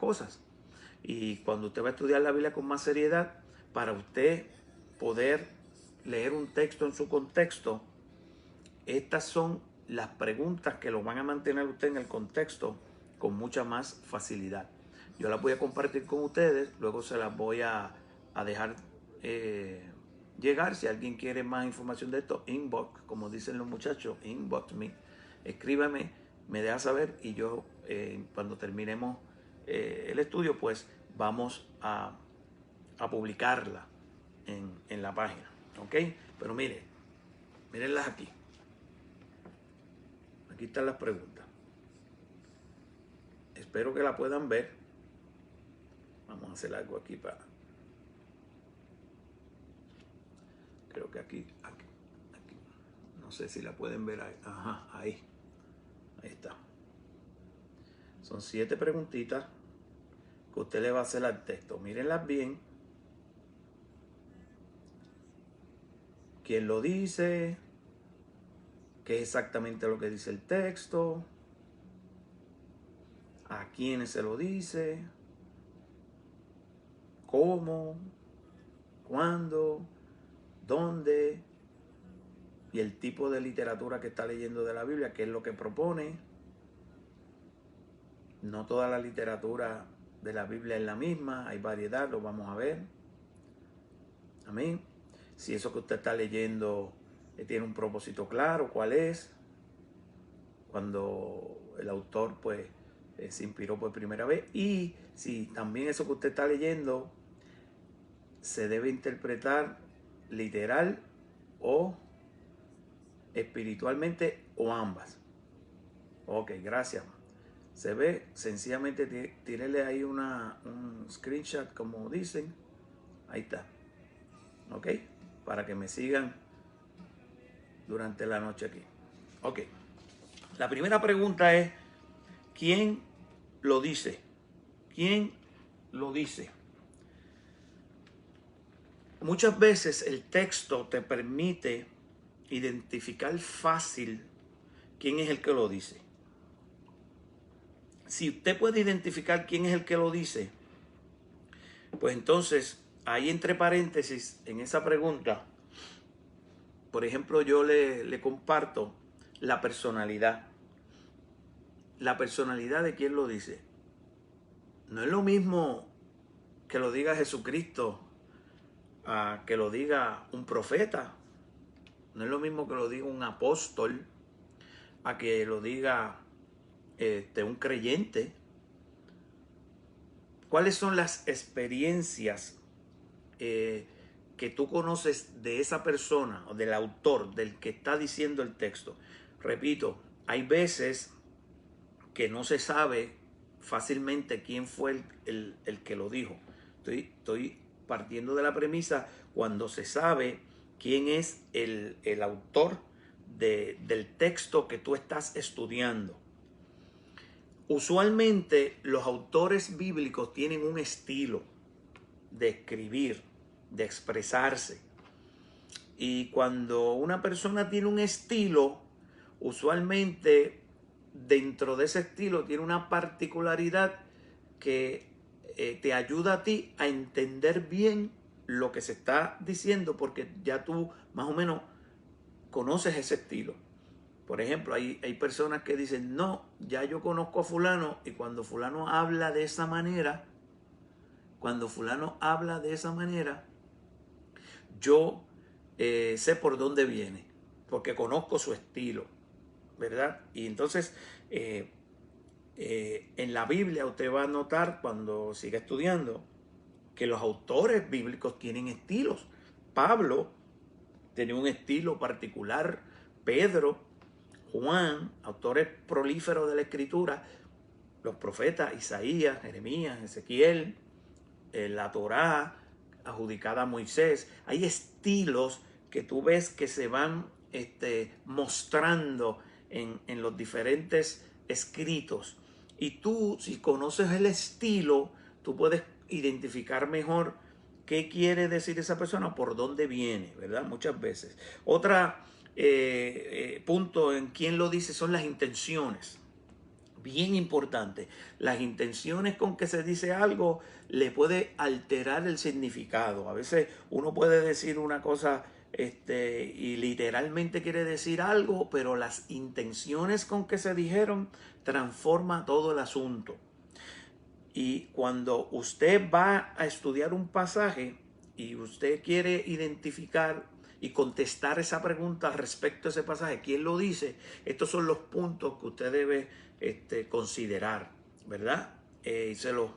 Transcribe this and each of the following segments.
cosas. Y cuando usted va a estudiar la Biblia con más seriedad, para usted poder leer un texto en su contexto, estas son las preguntas que lo van a mantener usted en el contexto con mucha más facilidad. Yo las voy a compartir con ustedes, luego se las voy a dejar llegar. Si alguien quiere más información de esto, inbox, como dicen los muchachos, inbox me, escríbame, me deja saber y yo cuando terminemos el estudio, pues vamos a publicarla en la página, ¿ok? Pero mírenlas aquí. Aquí están las preguntas. Espero que la puedan ver. Vamos a hacer algo aquí para... Creo que aquí. No sé si la pueden ver ahí. Ajá, ahí. Ahí está. Son 7 preguntitas que usted le va a hacer al texto. Mírenlas bien. ¿Quién lo dice? ¿Qué es exactamente lo que dice el texto? ¿A quiénes se lo dice? ¿Cómo? ¿Cuándo? ¿Dónde? Y el tipo de literatura que está leyendo de la Biblia, qué es lo que propone. No toda la literatura de la Biblia es la misma, hay variedad, lo vamos a ver. Amén. Si eso que usted está leyendo tiene un propósito claro, ¿cuál es? Cuando el autor pues se inspiró por primera vez. Y si también eso que usted está leyendo se debe interpretar literal o espiritualmente o ambas. Ok, gracias. Se ve, sencillamente tírele ahí un screenshot como dicen. Ahí está. Ok, para que me sigan durante la noche aquí. Ok, la primera pregunta es, ¿quién lo dice? ¿Quién lo dice? Muchas veces el texto te permite identificar fácil quién es el que lo dice. Si usted puede identificar quién es el que lo dice, pues entonces ahí entre paréntesis en esa pregunta, por ejemplo, yo le comparto la personalidad. La personalidad de quién lo dice. No es lo mismo que lo diga Jesucristo a que lo diga un profeta. No es lo mismo que lo diga un apóstol a que lo diga un creyente. ¿Cuáles son las experiencias que tú conoces de esa persona o del autor, del que está diciendo el texto? Repito, hay veces que no se sabe fácilmente quién fue el que lo dijo. Estoy partiendo de la premisa cuando se sabe quién es el autor del texto que tú estás estudiando. Usualmente los autores bíblicos tienen un estilo de escribir, de expresarse. Y cuando una persona tiene un estilo, usualmente dentro de ese estilo tiene una particularidad que te ayuda a ti a entender bien lo que se está diciendo, porque ya tú más o menos conoces ese estilo. Por ejemplo, hay personas que dicen, no, ya yo conozco a fulano, y cuando fulano habla de esa manera, yo sé por dónde viene, porque conozco su estilo, ¿verdad? Y entonces, en la Biblia usted va a notar, cuando siga estudiando, que los autores bíblicos tienen estilos. Pablo tenía un estilo particular, Pedro, Juan, autores prolíferos de la Escritura, los profetas Isaías, Jeremías, Ezequiel, la Torá adjudicada a Moisés. Hay estilos que tú ves que se van mostrando en los diferentes escritos. Y tú, si conoces el estilo, tú puedes identificar mejor qué quiere decir esa persona, por dónde viene, ¿verdad? Muchas veces. Otra punto en quién lo dice son las intenciones. Bien importante, las intenciones con que se dice algo le puede alterar el significado. A veces uno puede decir una cosa y literalmente quiere decir algo, pero las intenciones con que se dijeron transforma todo el asunto. Y cuando usted va a estudiar un pasaje y usted quiere identificar y contestar esa pregunta respecto a ese pasaje, ¿quién lo dice? Estos son los puntos que usted debe considerar, ¿verdad? Se los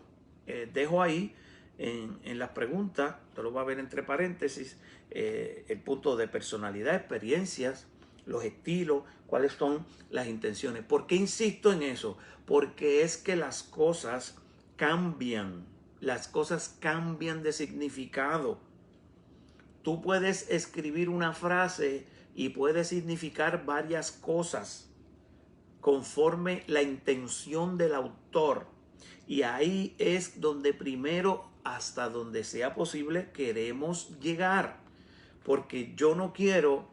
dejo ahí en las preguntas, usted lo va a ver entre paréntesis, el punto de personalidad, experiencias, los estilos, cuáles son las intenciones. ¿Por qué insisto en eso? Porque es que las cosas cambian de significado. Tú puedes escribir una frase y puede significar varias cosas conforme la intención del autor. Y ahí es donde primero, hasta donde sea posible, queremos llegar. Porque yo no quiero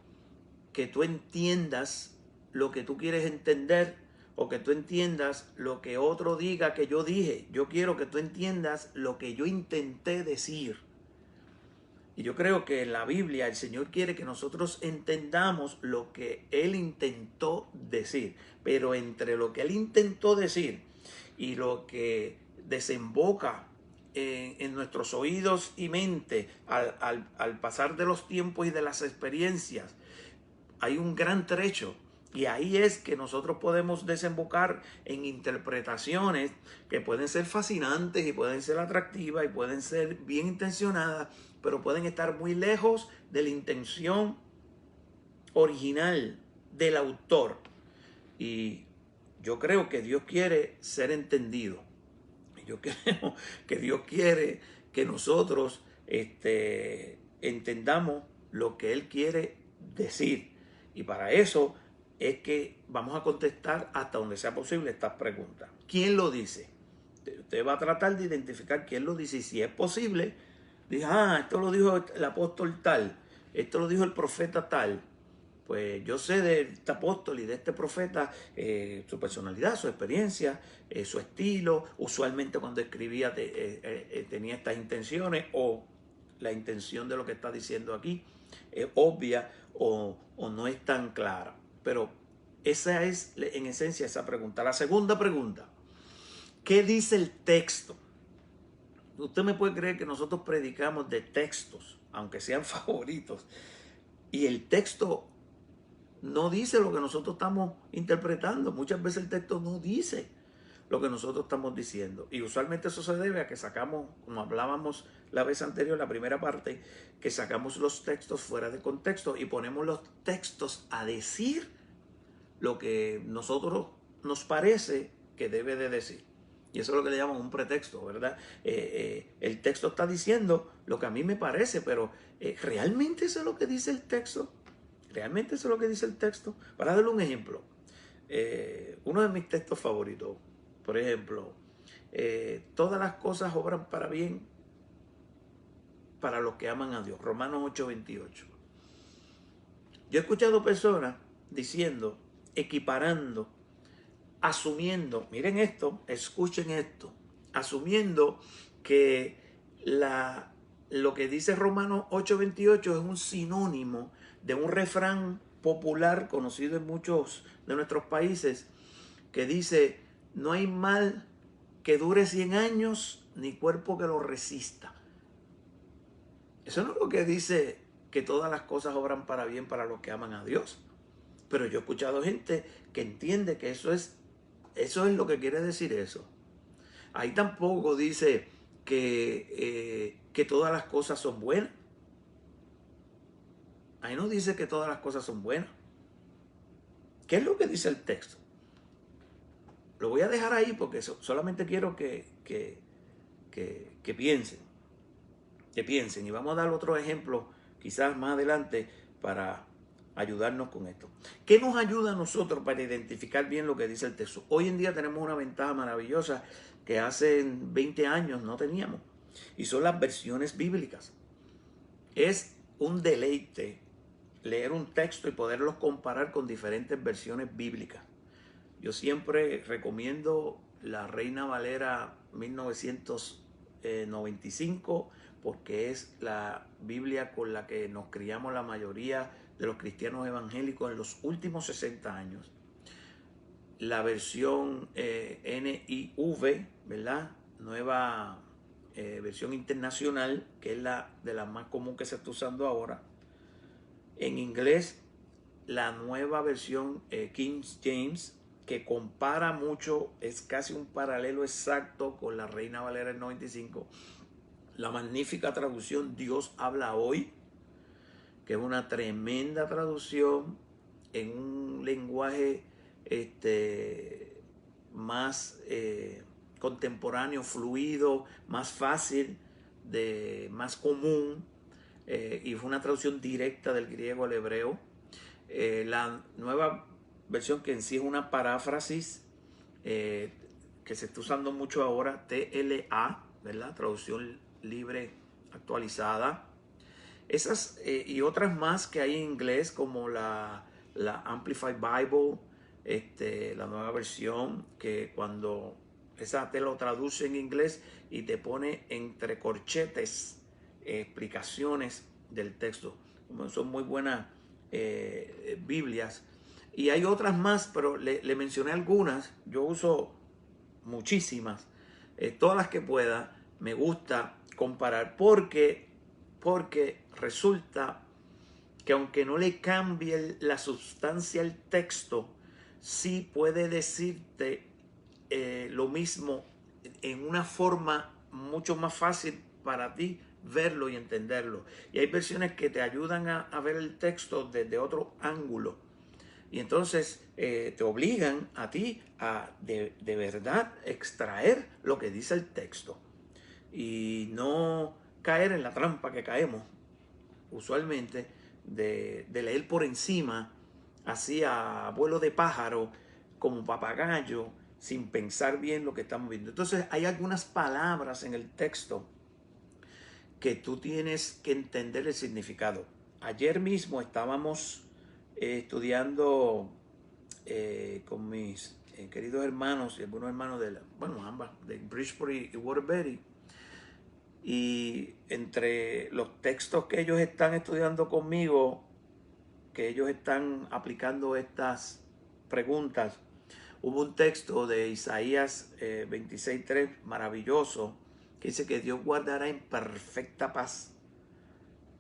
que tú entiendas lo que tú quieres entender o que tú entiendas lo que otro diga que yo dije. Yo quiero que tú entiendas lo que yo intenté decir. Y yo creo que en la Biblia el Señor quiere que nosotros entendamos lo que Él intentó decir. Pero entre lo que Él intentó decir y lo que desemboca en nuestros oídos y mente al pasar de los tiempos y de las experiencias, hay un gran trecho. Y ahí es que nosotros podemos desembocar en interpretaciones que pueden ser fascinantes y pueden ser atractivas y pueden ser bien intencionadas, pero pueden estar muy lejos de la intención original del autor. Y yo creo que Dios quiere ser entendido. Yo creo que Dios quiere que nosotros entendamos lo que Él quiere decir. Y para eso es que vamos a contestar hasta donde sea posible estas preguntas. ¿Quién lo dice? Usted va a tratar de identificar quién lo dice y si es posible, dice, esto lo dijo el apóstol tal, esto lo dijo el profeta tal. Pues yo sé de este apóstol y de este profeta su personalidad, su experiencia, su estilo. Usualmente cuando escribía tenía estas intenciones o la intención de lo que está diciendo aquí es obvia o no es tan clara. Pero esa es en esencia esa pregunta. La segunda pregunta, ¿qué dice el texto? Usted me puede creer que nosotros predicamos de textos, aunque sean favoritos, y el texto no dice lo que nosotros estamos interpretando. Muchas veces el texto no dice lo que nosotros estamos diciendo. Y usualmente eso se debe a que sacamos, como hablábamos la vez anterior, la primera parte, que sacamos los textos fuera de contexto y ponemos los textos a decir lo que nosotros nos parece que debe de decir. Y eso es lo que le llaman un pretexto, ¿verdad? El texto está diciendo lo que a mí me parece, pero ¿realmente eso es lo que dice el texto? ¿Realmente eso es lo que dice el texto? Para darle un ejemplo, uno de mis textos favoritos, por ejemplo, todas las cosas obran para bien para los que aman a Dios, Romanos 8:28. Yo he escuchado personas diciendo, equiparando, asumiendo, miren esto, escuchen esto, asumiendo que lo que dice Romanos 8:28 es un sinónimo de un refrán popular conocido en muchos de nuestros países que dice, no hay mal que dure 100 años ni cuerpo que lo resista. Eso no es lo que dice que todas las cosas obran para bien para los que aman a Dios. Pero yo he escuchado gente que entiende que eso es lo que quiere decir eso. Ahí tampoco dice que todas las cosas son buenas. Ahí no dice que todas las cosas son buenas. ¿Qué es lo que dice el texto? Lo voy a dejar ahí porque solamente quiero que piensen. Que piensen. Y vamos a dar otro ejemplo quizás más adelante para ayudarnos con esto. ¿Qué nos ayuda a nosotros para identificar bien lo que dice el texto? Hoy en día tenemos una ventaja maravillosa que hace 20 años no teníamos. Y son las versiones bíblicas. Es un deleite leer un texto y poderlos comparar con diferentes versiones bíblicas. Yo siempre recomiendo la Reina Valera 1995 porque es la Biblia con la que nos criamos la mayoría de los cristianos evangélicos en los últimos 60 años. La versión NIV, ¿verdad? Nueva versión internacional, que es la de la más común que se está usando ahora. En inglés, la nueva versión King James, que compara mucho, es casi un paralelo exacto con la Reina Valera del 95. La magnífica traducción Dios habla hoy, que es una tremenda traducción en un lenguaje más contemporáneo, fluido, más fácil, más común, y fue una traducción directa del griego al hebreo. La nueva versión, que en sí es una paráfrasis, que se está usando mucho ahora, TLA, ¿verdad? Traducción libre actualizada. Esas y otras más que hay en inglés, como la Amplified Bible, la nueva versión, que cuando esa te lo traduce en inglés y te pone entre corchetes explicaciones del texto. Son muy buenas Biblias. Y hay otras más, pero le mencioné algunas. Yo uso muchísimas, todas las que pueda. Me gusta comparar porque resulta que aunque no le cambie la sustancia al texto, sí puede decirte lo mismo en una forma mucho más fácil para ti verlo y entenderlo. Y hay versiones que te ayudan a ver el texto desde otro ángulo. Y entonces te obligan a ti a de verdad extraer lo que dice el texto. Y no caer en la trampa que caemos usualmente de leer por encima, así a vuelo de pájaro, como papagayo, sin pensar bien lo que estamos viendo. Entonces hay algunas palabras en el texto que tú tienes que entender el significado. Ayer mismo estábamos estudiando con mis queridos hermanos y algunos hermanos ambas, de Bridgeport y Waterbury. Y entre los textos que ellos están estudiando conmigo, que ellos están aplicando estas preguntas, hubo un texto de Isaías 26:3 maravilloso, que dice que Dios guardará en perfecta paz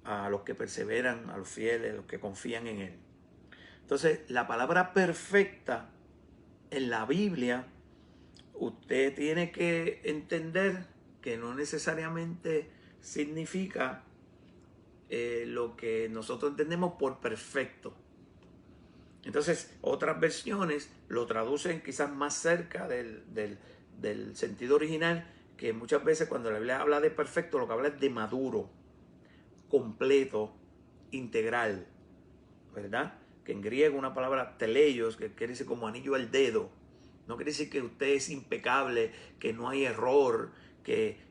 a los que perseveran, a los fieles, a los que confían en Él. Entonces, la palabra perfecta en la Biblia, usted tiene que entender que no necesariamente significa lo que nosotros entendemos por perfecto. Entonces, otras versiones lo traducen quizás más cerca del sentido original, que muchas veces cuando la Biblia habla de perfecto, lo que habla es de maduro, completo, integral, ¿verdad? Que en griego una palabra teleios, que quiere decir como anillo al dedo. No quiere decir que usted es impecable, que no hay error, que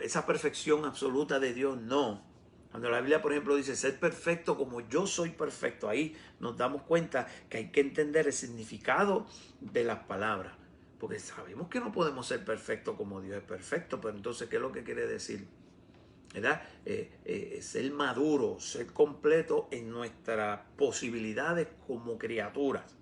esa perfección absoluta de Dios, no. Cuando la Biblia, por ejemplo, dice ser perfecto como yo soy perfecto, ahí nos damos cuenta que hay que entender el significado de las palabras. Porque sabemos que no podemos ser perfectos como Dios es perfecto, pero entonces, ¿qué es lo que quiere decir? ¿Verdad? Ser maduro, ser completo en nuestras posibilidades como criaturas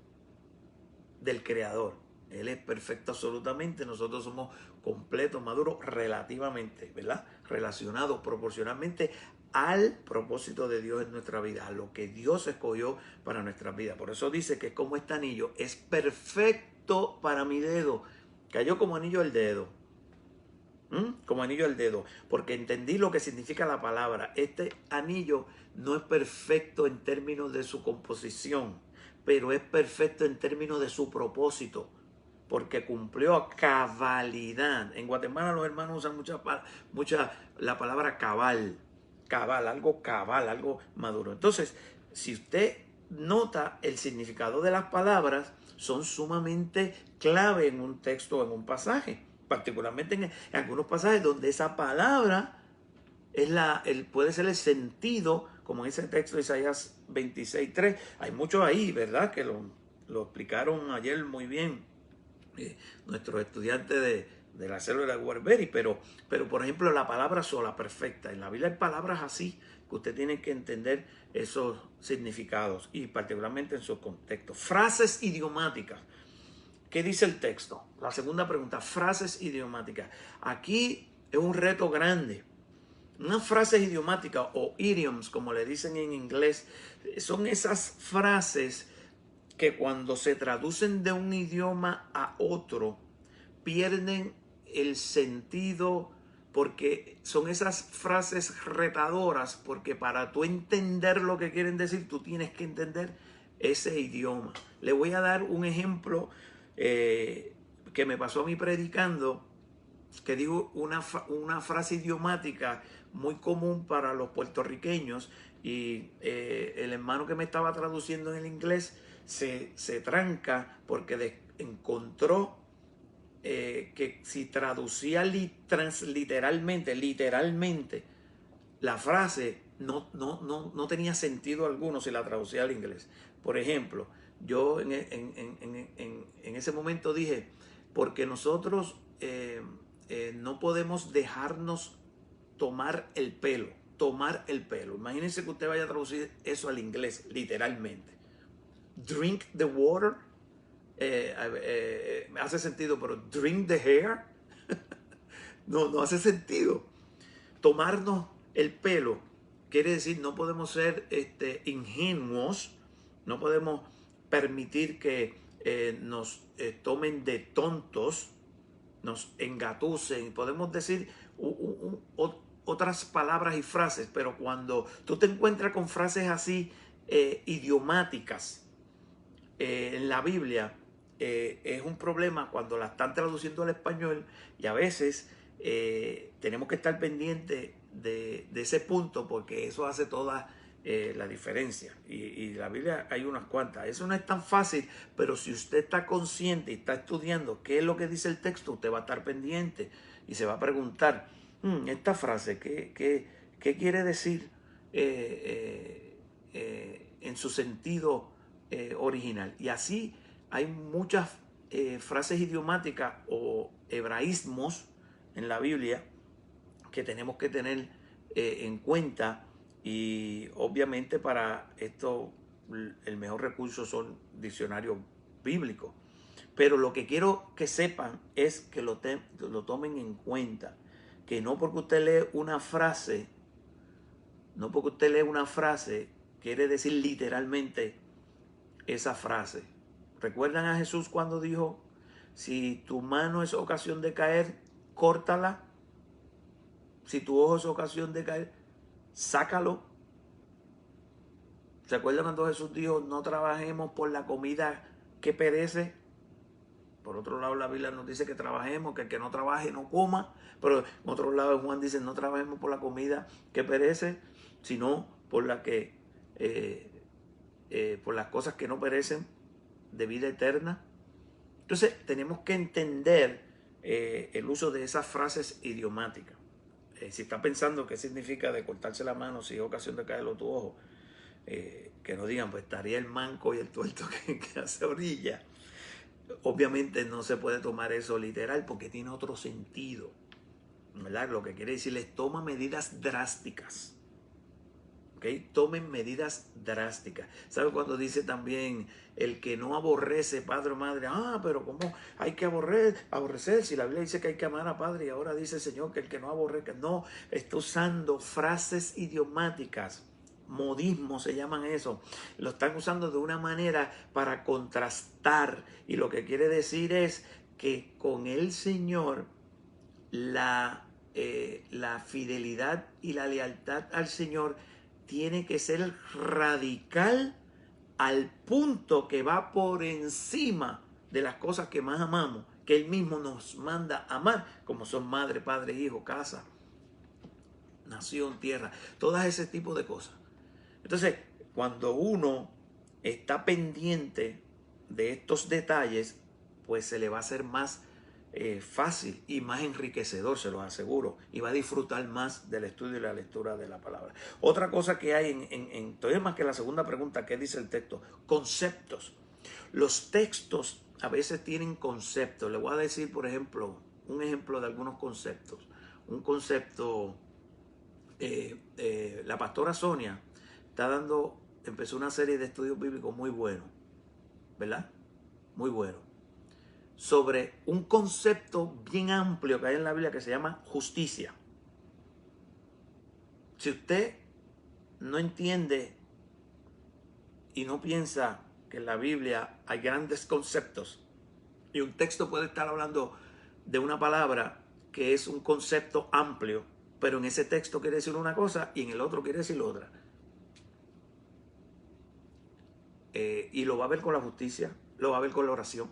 del Creador. Él es perfecto absolutamente, nosotros somos completos, maduros relativamente, ¿verdad? Relacionados proporcionalmente al propósito de Dios en nuestra vida, a lo que Dios escogió para nuestra vida. Por eso dice que como este anillo es perfecto para mi dedo, cayó como anillo al dedo. Como anillo al dedo, porque entendí lo que significa la palabra. Este anillo no es perfecto en términos de su composición, pero es perfecto en términos de su propósito, porque cumplió a cabalidad. En Guatemala los hermanos usan mucha la palabra cabal, algo maduro. Entonces, si usted nota el significado de las palabras, son sumamente clave en un texto o en un pasaje, particularmente en algunos pasajes donde esa palabra es puede ser el sentido, como en ese texto de Isaías 26:3. Hay muchos ahí, ¿verdad? Que lo explicaron ayer muy bien nuestros estudiantes de la célula de Warberry, pero por ejemplo la palabra sola, perfecta. En la Biblia hay palabras así que usted tiene que entender esos significados y particularmente en su contexto. Frases idiomáticas. ¿Qué dice el texto? La segunda pregunta, frases idiomáticas. Aquí es un reto grande. Unas frases idiomáticas o idioms, como le dicen en inglés, son esas frases que cuando se traducen de un idioma a otro pierden el sentido, porque son esas frases retadoras, porque para tú entender lo que quieren decir tú tienes que entender ese idioma. Le voy a dar un ejemplo que me pasó a mí predicando, que digo una frase idiomática muy común para los puertorriqueños, y el hermano que me estaba traduciendo en el inglés se tranca porque encontró que si traducía literalmente la frase no tenía sentido alguno si la traducía al inglés. Por ejemplo, yo en ese momento dije, porque nosotros no podemos dejarnos tomar el pelo. Tomar el pelo. Imagínense que usted vaya a traducir eso al inglés, literalmente. Drink the water. Hace sentido, pero drink the hair. No hace sentido. Tomarnos el pelo quiere decir no podemos ser ingenuos, no podemos permitir que nos tomen de tontos, nos engatusen. Podemos decir otras palabras y frases, pero cuando tú te encuentras con frases así idiomáticas en la Biblia, es un problema cuando la están traduciendo al español, y a veces tenemos que estar pendientes de ese punto, porque eso hace toda la diferencia. Y la Biblia hay unas cuantas. Eso no es tan fácil, pero si usted está consciente y está estudiando qué es lo que dice el texto, usted va a estar pendiente y se va a preguntar, esta frase, ¿qué quiere decir en su sentido original? Y así hay muchas frases idiomáticas o hebraísmos en la Biblia que tenemos que tener en cuenta, y obviamente para esto el mejor recurso son diccionarios bíblicos. Pero lo que quiero que sepan es que lo tomen en cuenta, que no porque usted lee una frase, quiere decir literalmente esa frase. ¿Recuerdan a Jesús cuando dijo, si tu mano es ocasión de caer, córtala? Si tu ojo es ocasión de caer, sácalo. ¿Se acuerdan cuando Jesús dijo, no trabajemos por la comida que perece? Por otro lado, la Biblia nos dice que trabajemos, que el que no trabaje no coma. Pero en otro lado, Juan dice, no trabajemos por la comida que perece, sino por por las cosas que no perecen, de vida eterna. Entonces tenemos que entender el uso de esas frases idiomáticas. Si está pensando qué significa de cortarse la mano si es ocasión de caerlo tu ojo, que no digan, pues estaría el manco y el tuerto que hace orilla. Obviamente no se puede tomar eso literal porque tiene otro sentido, ¿verdad? Lo que quiere decir es toma medidas drásticas. ¿Okay? Tomen medidas drásticas. ¿Sabe cuando dice también el que no aborrece padre o madre? Pero ¿cómo hay que aborrecer? Si la Biblia dice que hay que amar a padre, y ahora dice el Señor que el que no aborrezca. No, está usando frases idiomáticas. Modismo se llaman eso. Lo están usando de una manera para contrastar, y lo que quiere decir es que con el Señor la fidelidad y la lealtad al Señor tiene que ser radical, al punto que va por encima de las cosas que más amamos, que Él mismo nos manda a amar, como son madre, padre, hijo, casa, nación, tierra, todas ese tipo de cosas. Entonces, cuando uno está pendiente de estos detalles, pues se le va a hacer más fácil y más enriquecedor, se los aseguro, y va a disfrutar más del estudio y la lectura de la palabra. Otra cosa que hay todavía más que la segunda pregunta, ¿qué dice el texto? Conceptos. Los textos a veces tienen conceptos. Le voy a decir, por ejemplo, un ejemplo de algunos conceptos. Un concepto, la pastora Sonia empezó una serie de estudios bíblicos muy buenos, ¿verdad? Muy bueno. Sobre un concepto bien amplio que hay en la Biblia que se llama justicia. Si usted no entiende y no piensa que en la Biblia hay grandes conceptos y un texto puede estar hablando de una palabra que es un concepto amplio, pero en ese texto quiere decir una cosa y en el otro quiere decir otra. Y lo va a ver con la justicia, lo va a ver con la oración,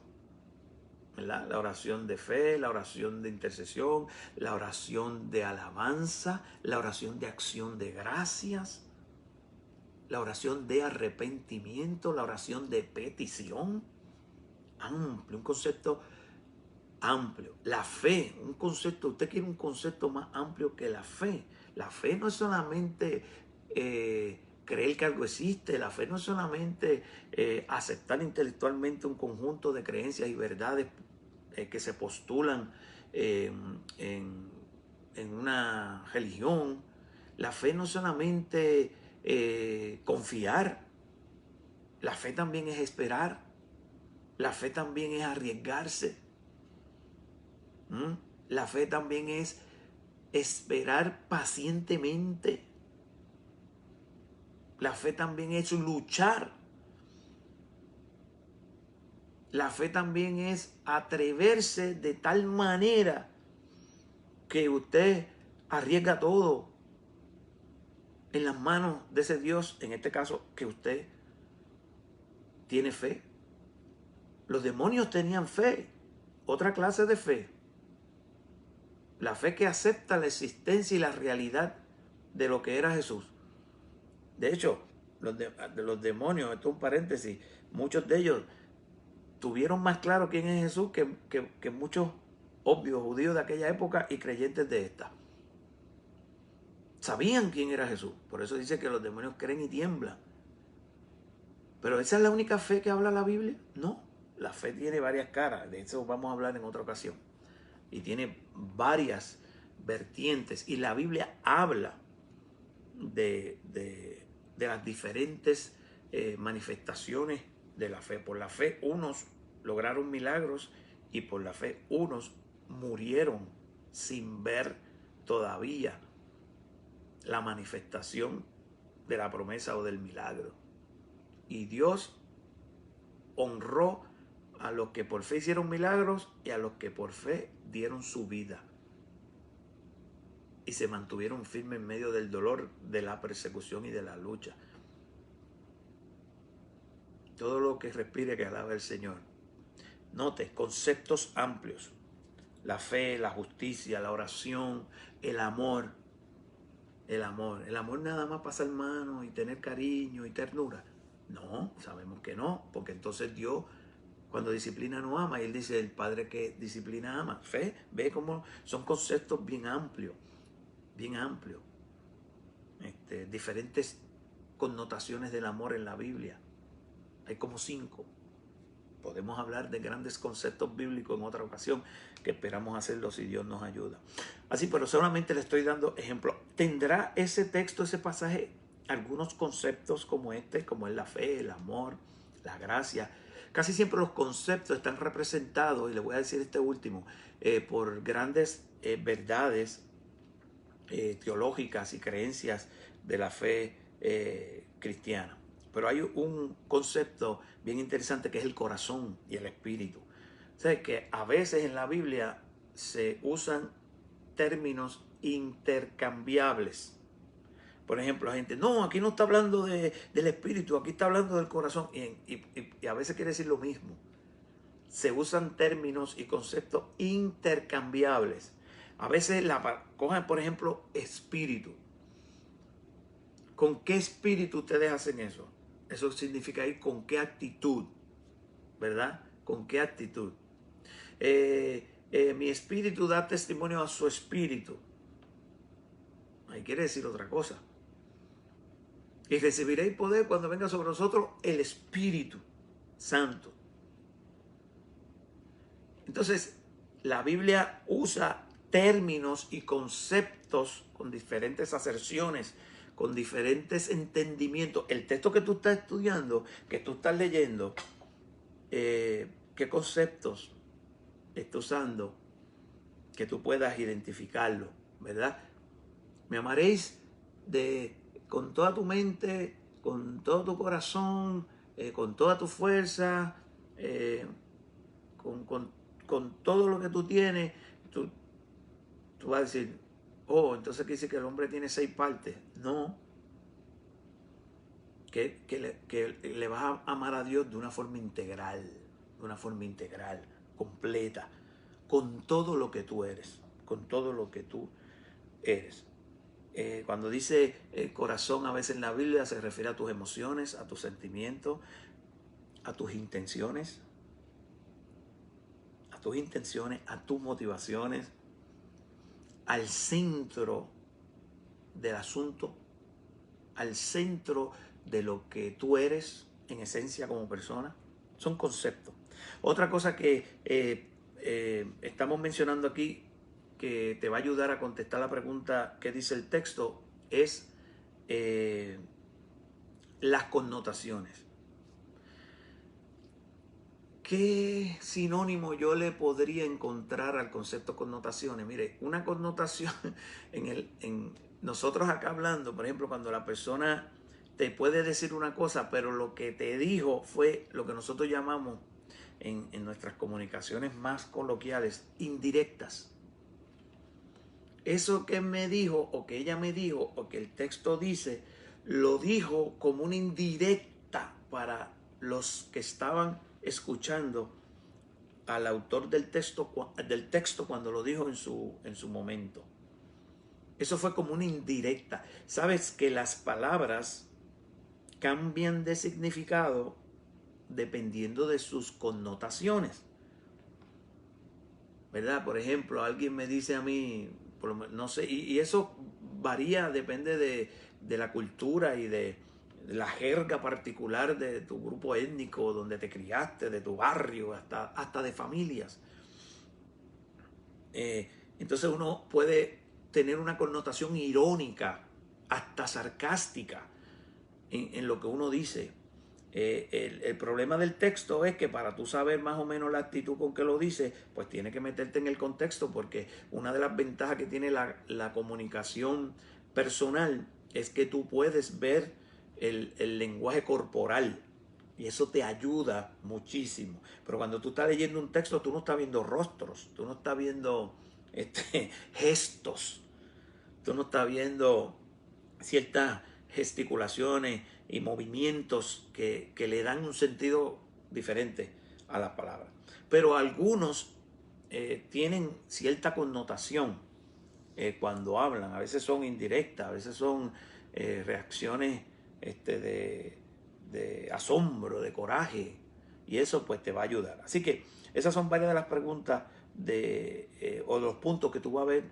¿verdad? La oración de fe, la oración de intercesión, la oración de alabanza, la oración de acción de gracias, la oración de arrepentimiento, la oración de petición. Amplio, un concepto amplio. La fe, un concepto, usted quiere un concepto más amplio que la fe. La fe no es solamente creer que algo existe, la fe no es solamente aceptar intelectualmente un conjunto de creencias y verdades que se postulan en una religión. La fe no es solamente confiar, la fe también es esperar, la fe también es arriesgarse. La fe también es esperar pacientemente. La fe también es luchar. La fe también es atreverse de tal manera que usted arriesga todo en las manos de ese Dios, en este caso que usted tiene fe. Los demonios tenían fe, otra clase de fe. La fe que acepta la existencia y la realidad de lo que era Jesús. De hecho, los demonios, esto es un paréntesis, muchos de ellos tuvieron más claro quién es Jesús que muchos obvios judíos de aquella época y creyentes de esta. Sabían quién era Jesús. Por eso dice que los demonios creen y tiemblan. Pero ¿esa es la única fe que habla la Biblia? No. La fe tiene varias caras. De eso vamos a hablar en otra ocasión. Y tiene varias vertientes. Y la Biblia habla de las diferentes manifestaciones de la fe. Por la fe unos lograron milagros y por la fe unos murieron sin ver todavía la manifestación de la promesa o del milagro. Y Dios honró a los que por fe hicieron milagros y a los que por fe dieron su vida y se mantuvieron firmes en medio del dolor, de la persecución y de la lucha. Todo lo que respire que alabe al Señor. Note, conceptos amplios. La fe, la justicia, la oración, el amor. El amor. El amor nada más pasar mano y tener cariño y ternura. No, sabemos que no, porque entonces Dios cuando disciplina no ama, y él dice, el padre que disciplina ama. Fe, ve cómo son conceptos bien amplios, bien amplios. Diferentes connotaciones del amor en la Biblia. Hay como 5. Podemos hablar de grandes conceptos bíblicos en otra ocasión, que esperamos hacerlo si Dios nos ayuda. Así, pero solamente le estoy dando ejemplo. ¿Tendrá ese texto, ese pasaje, algunos conceptos como este, como es la fe, el amor, la gracia? Casi siempre los conceptos están representados, y le voy a decir este último, por grandes verdades teológicas y creencias de la fe cristiana. Pero hay un concepto bien interesante que es el corazón y el espíritu. O sea, que a veces en la Biblia se usan términos intercambiables. Por ejemplo, la gente, no, aquí no está hablando del espíritu, aquí está hablando del corazón. Y a veces quiere decir lo mismo. Se usan términos y conceptos intercambiables. A veces cojan, por ejemplo, espíritu. ¿Con qué espíritu ustedes hacen eso? Eso significa ir con qué actitud, ¿verdad? ¿Con qué actitud? Mi espíritu da testimonio a su espíritu. Ahí quiere decir otra cosa. Y recibiréis poder cuando venga sobre nosotros el espíritu. santo. Entonces, la Biblia usa términos y conceptos con diferentes aserciones, con diferentes entendimientos. El texto que tú estás estudiando, que tú estás leyendo, ¿qué conceptos está usando? Que tú puedas identificarlo, ¿verdad? Me amaréis con toda tu mente, con todo tu corazón, con toda tu fuerza, con, con, con todo lo que tú tienes. Tú vas a decir, oh, entonces quiere decir que el hombre tiene 6 partes. No, que le vas a amar a Dios de una forma integral, completa, con todo lo que tú eres, con todo lo que tú eres. Cuando dice corazón a veces en la Biblia se refiere a tus emociones, a tus sentimientos, a tus intenciones, a tus motivaciones, al centro del asunto, al centro de lo que tú eres en esencia como persona. Son conceptos. Otra cosa que estamos mencionando aquí que te va a ayudar a contestar la pregunta que dice el texto es las connotaciones. ¿Qué sinónimo yo le podría encontrar al concepto connotaciones? Mire, una connotación en nosotros acá hablando, por ejemplo, cuando la persona te puede decir una cosa, pero lo que te dijo fue lo que nosotros llamamos en nuestras comunicaciones más coloquiales, indirectas. Eso que me dijo, o que ella me dijo, o que el texto dice, lo dijo como una indirecta para los que estaban escuchando al autor del texto cuando lo dijo en su momento. Eso fue como una indirecta. Sabes que las palabras cambian de significado dependiendo de sus connotaciones, ¿verdad? Por ejemplo, alguien me dice a mí, no sé, y eso varía, depende de la cultura y de la jerga particular de tu grupo étnico, donde te criaste, de tu barrio, hasta de familias. Entonces uno puede tener una connotación irónica, hasta sarcástica, en lo que uno dice. El problema del texto es que para tú saber más o menos la actitud con que lo dice, pues tienes que meterte en el contexto, porque una de las ventajas que tiene la comunicación personal es que tú puedes ver el lenguaje corporal y eso te ayuda muchísimo. Pero cuando tú estás leyendo un texto, tú no estás viendo rostros, tú no estás viendo gestos, tú no estás viendo ciertas gesticulaciones y movimientos que le dan un sentido diferente a las palabras. Pero algunos tienen cierta connotación cuando hablan. A veces son indirectas, a veces son reacciones de asombro, de coraje. Y eso pues te va a ayudar. Así que esas son varias de las preguntas o de los puntos que tú vas a ver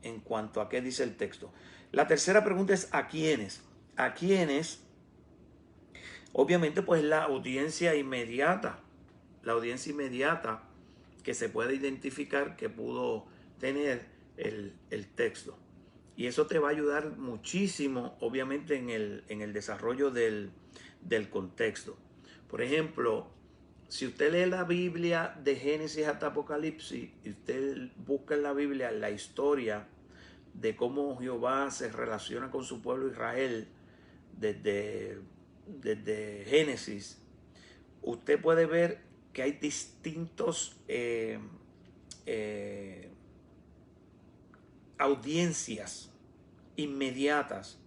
en cuanto a qué dice el texto. La tercera pregunta es ¿a quiénes? ¿A quiénes? Obviamente pues la audiencia inmediata. La audiencia inmediata que se puede identificar que pudo tener el texto. Y eso te va a ayudar muchísimo, obviamente, en el desarrollo del contexto. Por ejemplo, si usted lee la Biblia de Génesis hasta Apocalipsis y usted busca en la Biblia la historia de cómo Jehová se relaciona con su pueblo Israel desde Génesis, usted puede ver que hay distintos audiencias inmediatas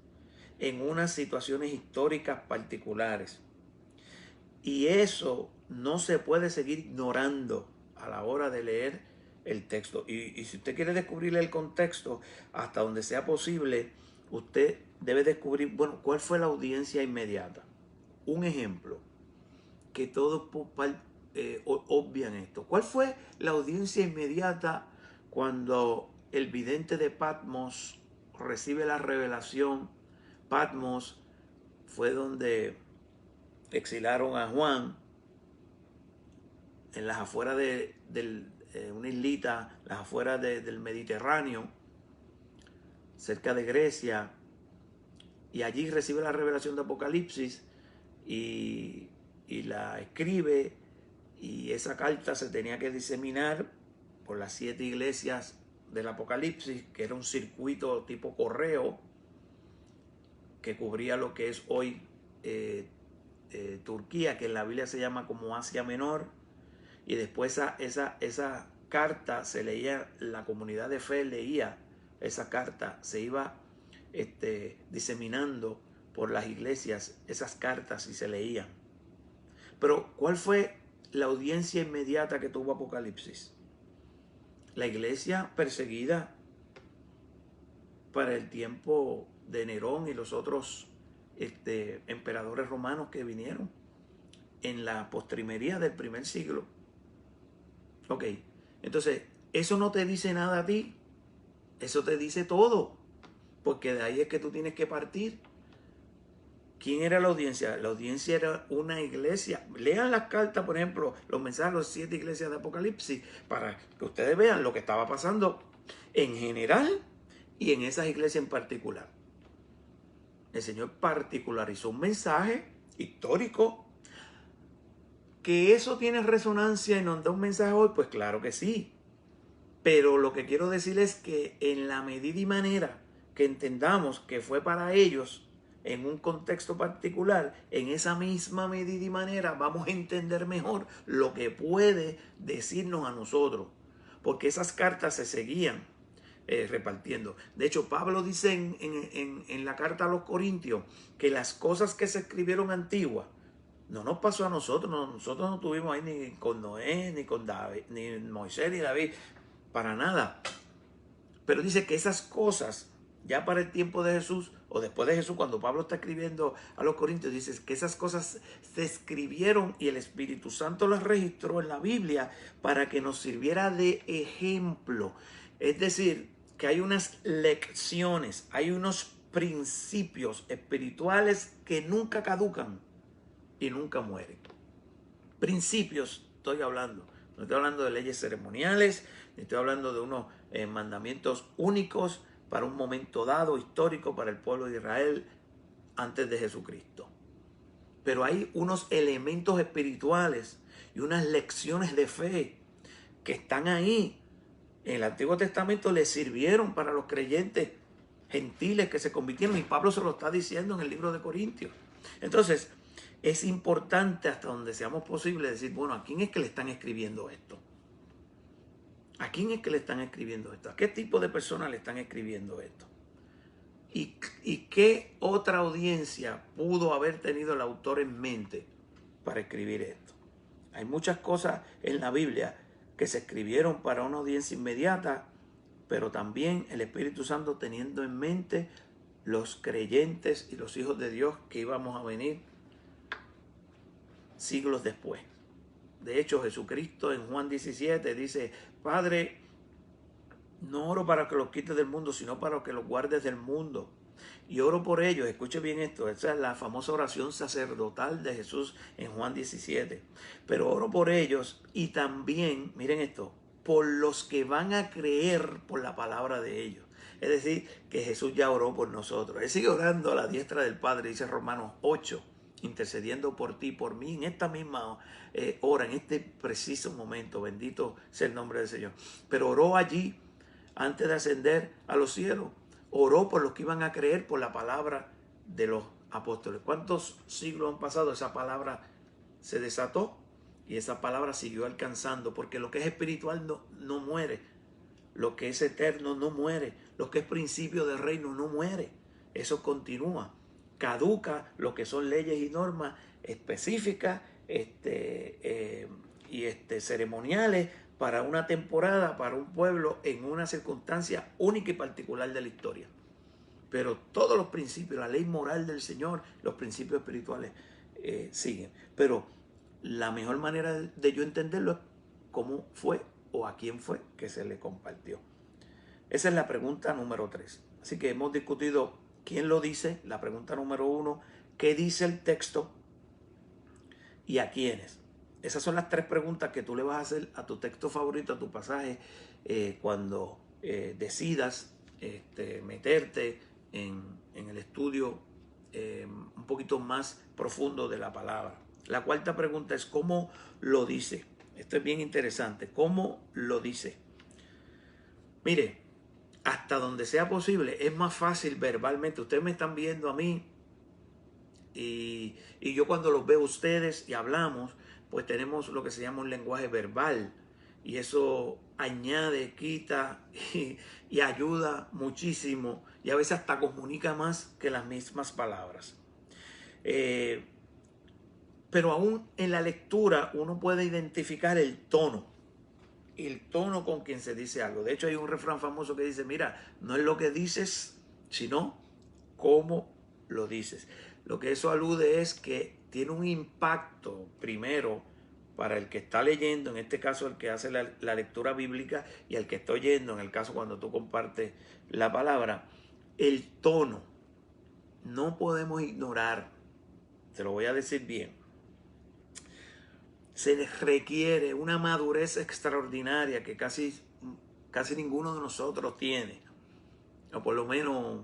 en unas situaciones históricas particulares. Y eso no se puede seguir ignorando a la hora de leer el texto. Y si usted quiere descubrir el contexto, hasta donde sea posible, usted debe descubrir, bueno, cuál fue la audiencia inmediata. Un ejemplo, que todos obvian esto. ¿Cuál fue la audiencia inmediata cuando el vidente de Patmos recibe la revelación? Patmos fue donde exilaron a Juan en las afueras de una islita, las afueras del Mediterráneo, cerca de Grecia, y allí recibe la revelación de Apocalipsis y la escribe, y esa carta se tenía que diseminar por las 7 iglesias del Apocalipsis, que era un circuito tipo correo que cubría lo que es hoy Turquía, que en la Biblia se llama como Asia Menor, y después esa carta se leía, la comunidad de fe leía esa carta, se iba diseminando por las iglesias esas cartas y se leían. Pero ¿cuál fue la audiencia inmediata que tuvo Apocalipsis? La iglesia perseguida para el tiempo de Nerón y los otros emperadores romanos que vinieron en la postrimería del primer siglo. Ok, entonces, eso no te dice nada a ti, eso te dice todo, porque de ahí es que tú tienes que partir. ¿Quién era la audiencia? La audiencia era una iglesia. Lean las cartas, por ejemplo, los mensajes de las 7 iglesias de Apocalipsis, para que ustedes vean lo que estaba pasando en general y en esas iglesias en particular. El Señor particularizó un mensaje histórico. ¿Que eso tiene resonancia y nos da un mensaje hoy? Pues claro que sí. Pero lo que quiero decir es que en la medida y manera que entendamos que fue para ellos en un contexto particular, en esa misma medida y manera vamos a entender mejor lo que puede decirnos a nosotros. Porque esas cartas se seguían repartiendo. De hecho, Pablo dice en la carta a los Corintios que las cosas que se escribieron antiguas no nos pasó a nosotros. Nosotros no estuvimos ahí ni con Noé, ni con David, ni Moisés, ni David, para nada. Pero dice que esas cosas, ya para el tiempo de Jesús, o después de Jesús, cuando Pablo está escribiendo a los Corintios, dice que esas cosas se escribieron y el Espíritu Santo las registró en la Biblia para que nos sirviera de ejemplo. Es decir, que hay unas lecciones, hay unos principios espirituales que nunca caducan y nunca mueren. Principios estoy hablando. No estoy hablando de leyes ceremoniales, ni estoy hablando de unos mandamientos únicos para un momento dado, histórico, para el pueblo de Israel antes de Jesucristo. Pero hay unos elementos espirituales y unas lecciones de fe que están ahí. En el Antiguo Testamento les sirvieron para los creyentes gentiles que se convirtieron, y Pablo se lo está diciendo en el libro de Corintios. Entonces, es importante hasta donde seamos posibles decir, bueno, ¿a quién es que le están escribiendo esto? ¿A quién es que le están escribiendo esto? ¿A qué tipo de personas le están escribiendo esto? ¿Y qué otra audiencia pudo haber tenido el autor en mente para escribir esto? Hay muchas cosas en la Biblia que se escribieron para una audiencia inmediata, pero también el Espíritu Santo teniendo en mente los creyentes y los hijos de Dios que íbamos a venir siglos después. De hecho, Jesucristo en Juan 17 dice, Padre, no oro para que los quites del mundo, sino para que los guardes del mundo. Y oro por ellos. Escuche bien esto. Esa es la famosa oración sacerdotal de Jesús en Juan 17. Pero oro por ellos y también, miren esto, por los que van a creer por la palabra de ellos. Es decir, que Jesús ya oró por nosotros. Él sigue orando a la diestra del Padre, dice Romanos 8. Intercediendo por ti, por mí, en esta misma hora, en este preciso momento. Bendito sea el nombre del Señor. Pero oró allí antes de ascender a los cielos. Oró por los que iban a creer por la palabra de los apóstoles. ¿Cuántos siglos han pasado? Esa palabra se desató y esa palabra siguió alcanzando, porque lo que es espiritual no muere. Lo que es eterno no muere. Lo que es principio del reino no muere. Eso continúa. Caduca lo que son leyes y normas específicas ceremoniales para una temporada, para un pueblo, en una circunstancia única y particular de la historia. Pero todos los principios, la ley moral del Señor, los principios espirituales siguen. Pero la mejor manera de yo entenderlo es cómo fue o a quién fue que se le compartió. Esa es la pregunta número 3. Así que hemos discutido quién lo dice, la pregunta número 1, qué dice el texto y a quiénes. Esas son las tres preguntas que tú le vas a hacer a tu texto favorito, a tu pasaje, cuando decidas meterte en el estudio un poquito más profundo de la palabra. La cuarta pregunta es ¿cómo lo dice? Esto es bien interesante. ¿Cómo lo dice? Mire, hasta donde sea posible, es más fácil verbalmente. Ustedes me están viendo a mí y yo cuando los veo a ustedes y hablamos, pues tenemos lo que se llama un lenguaje verbal. Y eso añade, quita y ayuda muchísimo. Y a veces hasta comunica más que las mismas palabras. Pero aún en la lectura uno puede identificar el tono con quien se dice algo. De hecho hay un refrán famoso que dice, mira, no es lo que dices, sino cómo lo dices. Lo que eso alude es que tiene un impacto primero para el que está leyendo, en este caso el que hace la lectura bíblica, y el que está oyendo, en el caso cuando tú compartes la palabra, el tono. No podemos ignorar, te lo voy a decir bien, se requiere una madurez extraordinaria que casi ninguno de nosotros tiene, o por lo menos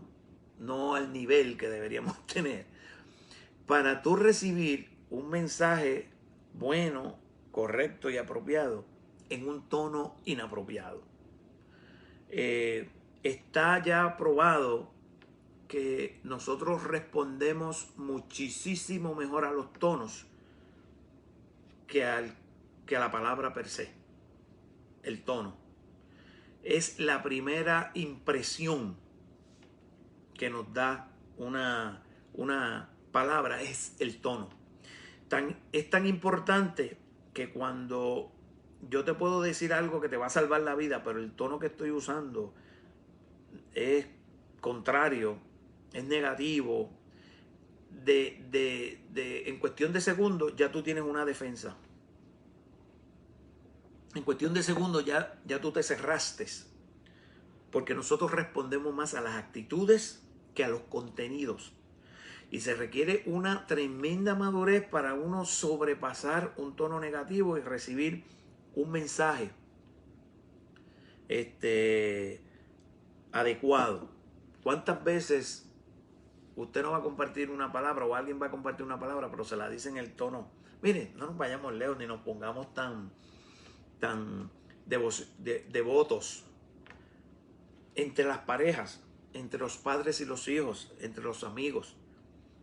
no al nivel que deberíamos tener, para tú recibir un mensaje bueno, correcto y apropiado en un tono inapropiado. Está ya probado que nosotros respondemos muchísimo mejor a los tonos que a la palabra per se. El tono es la primera impresión que nos da una palabra, es el tono. Es tan importante que cuando yo te puedo decir algo que te va a salvar la vida, pero el tono que estoy usando es contrario, es negativo, en cuestión de segundos ya tú tienes una defensa. En cuestión de segundos ya tú te cerraste. Porque nosotros respondemos más a las actitudes que a los contenidos. Y se requiere una tremenda madurez para uno sobrepasar un tono negativo y recibir un mensaje adecuado. ¿Cuántas veces usted no va a compartir una palabra o alguien va a compartir una palabra, pero se la dice en el tono? Mire, no nos vayamos lejos ni nos pongamos tan devotos. Entre las parejas, entre los padres y los hijos, entre los amigos,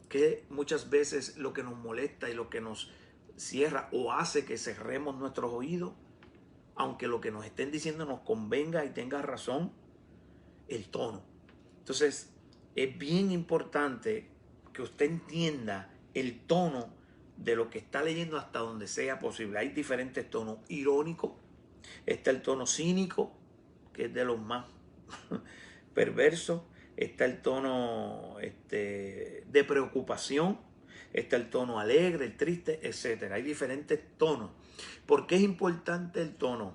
que muchas veces lo que nos molesta y lo que nos cierra o hace que cerremos nuestros oídos, aunque lo que nos estén diciendo nos convenga y tenga razón, el tono. Entonces, es bien importante que usted entienda el tono de lo que está leyendo hasta donde sea posible. Hay diferentes tonos. Irónico, está el tono cínico, que es de los más perverso, está el tono de preocupación, está el tono alegre, el triste, etc. Hay diferentes tonos. ¿Por qué es importante el tono?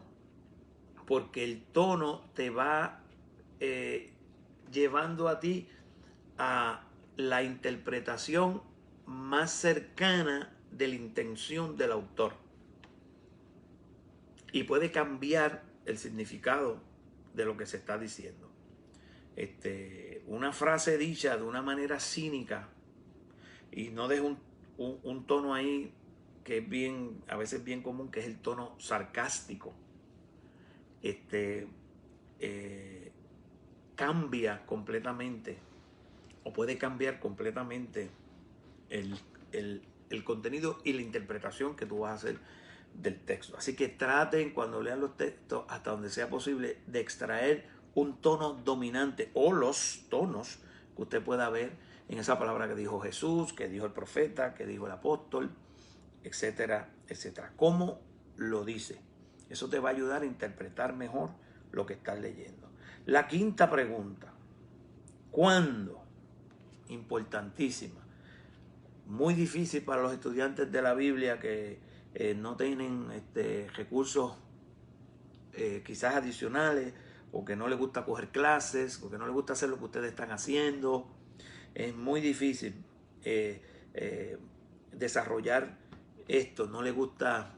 Porque el tono te va llevando a ti a la interpretación más cercana de la intención del autor. Y puede cambiar el significado de lo que se está diciendo. Una frase dicha de una manera cínica y no deja un tono ahí que es bien, a veces bien común, que es el tono sarcástico. Cambia completamente o puede cambiar completamente el contenido y la interpretación que tú vas a hacer del texto. Así que traten cuando lean los textos, hasta donde sea posible, de extraer un tono dominante o los tonos que usted pueda ver en esa palabra que dijo Jesús, que dijo el profeta, que dijo el apóstol, etcétera, etcétera. ¿Cómo lo dice? Eso te va a ayudar a interpretar mejor lo que estás leyendo. La quinta pregunta, ¿cuándo? Importantísima. Muy difícil para los estudiantes de la Biblia que no tienen recursos quizás adicionales, o que no les gusta coger clases, o que no les gusta hacer lo que ustedes están haciendo. Es muy difícil desarrollar esto. No les gusta